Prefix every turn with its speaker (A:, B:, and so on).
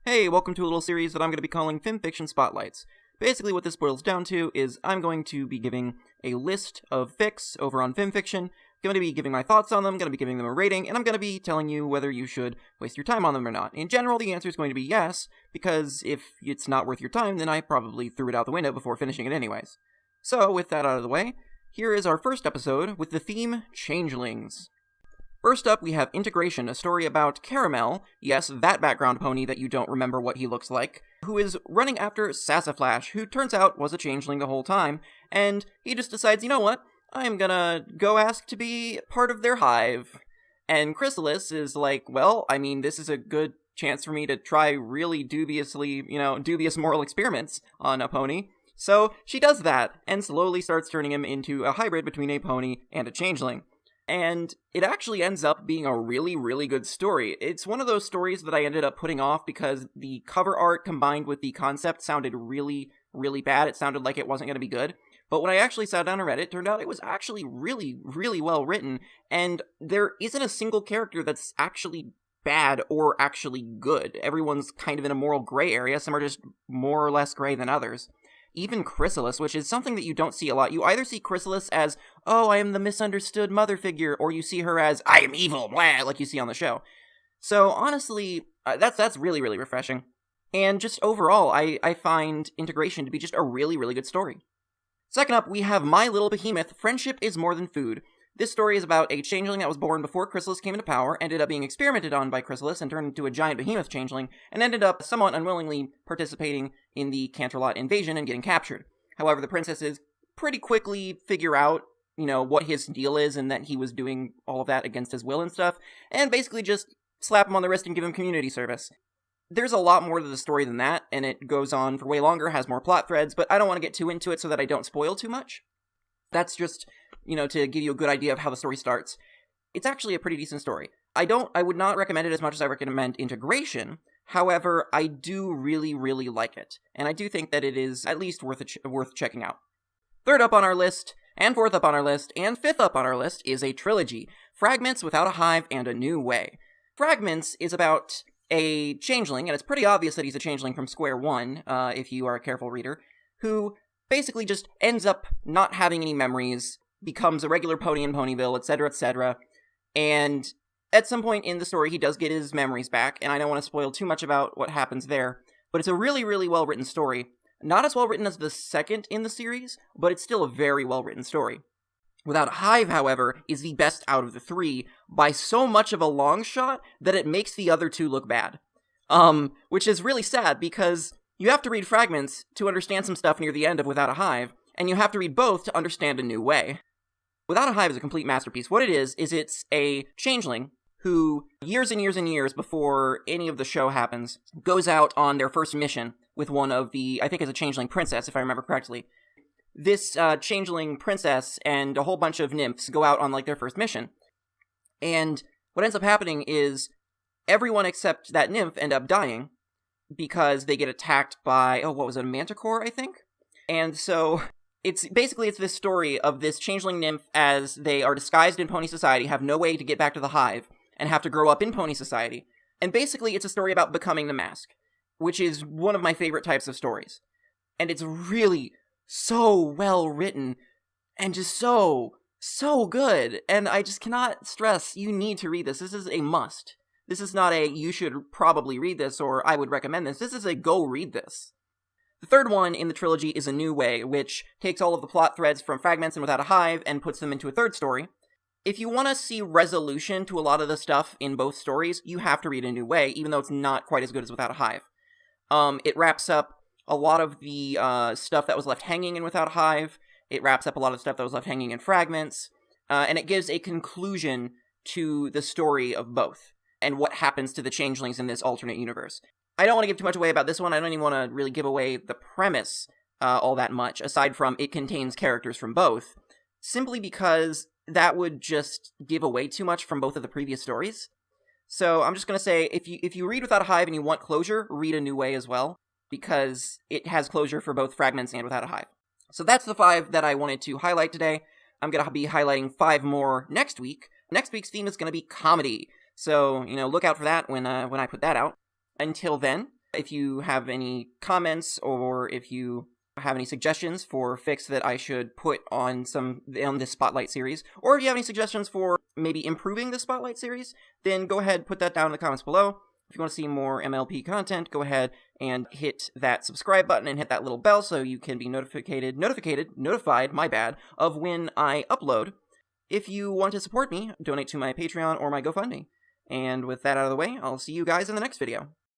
A: Hey, welcome to a little series that I'm going to be calling FiMFiction Spotlights. Basically what this boils down to is I'm going to be giving a list of fics over on FiMFiction, going to be giving my thoughts on them, going to be giving them a rating, and I'm going to be telling you whether you should waste your time on them or not. In general, the answer is going to be yes, because if it's not worth your time, then I probably threw it out the window before finishing it anyways. So, with that out of the way, here is our first episode with the theme Changelings. First up, we have Integration, a story about Caramel, yes, that background pony that you don't remember what he looks like, who is running after Sassaflash, who turns out was a changeling the whole time, and he just decides, you know what, I'm gonna go ask to be part of their hive. And Chrysalis is like, well, I mean, this is a good chance for me to try really dubious moral experiments on a pony. So she does that, and slowly starts turning him into a hybrid between a pony and a changeling. And it actually ends up being a really, really good story. It's one of those stories that I ended up putting off because the cover art combined with the concept sounded really, really bad. It sounded like it wasn't going to be good. But when I actually sat down and read it, turned out it was actually really, really well written. And there isn't a single character that's actually bad or actually good. Everyone's kind of in a moral gray area. Some are just more or less gray than others. Even Chrysalis, which is something that you don't see a lot. You either see Chrysalis as, oh, I am the misunderstood mother figure, or you see her as, I am evil, blah, like you see on the show. So, honestly, that's really, really refreshing. And just overall, I find Integration to be just a really, really good story. Second up, we have My Little Behemoth, Friendship is More Than Food. This story is about a changeling that was born before Chrysalis came into power, ended up being experimented on by Chrysalis and turned into a giant behemoth changeling, and ended up somewhat unwillingly participating in the Canterlot invasion and getting captured. However, the princesses pretty quickly figure out, what his deal is and that he was doing all of that against his will and stuff, and basically just slap him on the wrist and give him community service. There's a lot more to the story than that, and it goes on for way longer, has more plot threads, but I don't want to get too into it so that I don't spoil too much. That's just, to give you a good idea of how the story starts. It's actually a pretty decent story. I would not recommend it as much as I recommend Integration. However, I do really, really like it. And I do think that it is at least worth checking out. Third up on our list, and fourth up on our list, and fifth up on our list is a trilogy. Fragments, Without a Hive, and A New Way. Fragments is about a changeling, and it's pretty obvious that he's a changeling from square one, if you are a careful reader, who basically just ends up not having any memories, becomes a regular pony in Ponyville, etc., etc., and at some point in the story, he does get his memories back, and I don't want to spoil too much about what happens there, but it's a really, really well-written story. Not as well-written as the second in the series, but it's still a very well-written story. Without a Hive, however, is the best out of the three, by so much of a long shot that it makes the other two look bad. Which is really sad, because you have to read Fragments to understand some stuff near the end of Without a Hive, and you have to read both to understand A New Way. Without a Hive is a complete masterpiece. What it is it's a changeling who, years and years and years before any of the show happens, goes out on their first mission with one of the, I think it's a changeling princess, if I remember correctly. This changeling princess and a whole bunch of nymphs go out on, their first mission. And what ends up happening is everyone except that nymph end up dying because they get attacked by, a manticore, I think? And so it's this story of this changeling nymph as they are disguised in pony society, have no way to get back to the hive, and have to grow up in pony society. And basically it's a story about becoming the mask, which is one of my favorite types of stories. And it's really so well written, and just so good. And I just cannot stress, you need to read this. This is a must. This is not a, you should probably read this, or I would recommend this. This is a, go read this. The third one in the trilogy is A New Way, which takes all of the plot threads from Fragments and Without a Hive and puts them into a third story. If you want to see resolution to a lot of the stuff in both stories, you have to read A New Way, even though it's not quite as good as Without a Hive. It wraps up a lot of the stuff that was left hanging in Without a Hive. It wraps up a lot of stuff that was left hanging in Fragments. And it gives a conclusion to the story of both, and what happens to the changelings in this alternate universe. I don't want to give too much away about this one. I don't even want to really give away the premise all that much, aside from it contains characters from both, simply because that would just give away too much from both of the previous stories. So I'm just going to say, if you read Without a Hive and you want closure, read A New Way as well, because it has closure for both Fragments and Without a Hive. So that's the 5 that I wanted to highlight today. I'm going to be highlighting 5 more next week. Next week's theme is going to be comedy. So, look out for that when I put that out. Until then, If you have any comments or if you have any suggestions for fics that I should put on this Spotlight series, or if you have any suggestions for maybe improving the Spotlight series, then go ahead, put that down in the comments below. If you want to see more MLP content, go ahead and hit that subscribe button and hit that little bell so you can be notified, of when I upload. If you want to support me, donate to my Patreon or my GoFundMe. And with that out of the way, I'll see you guys in the next video.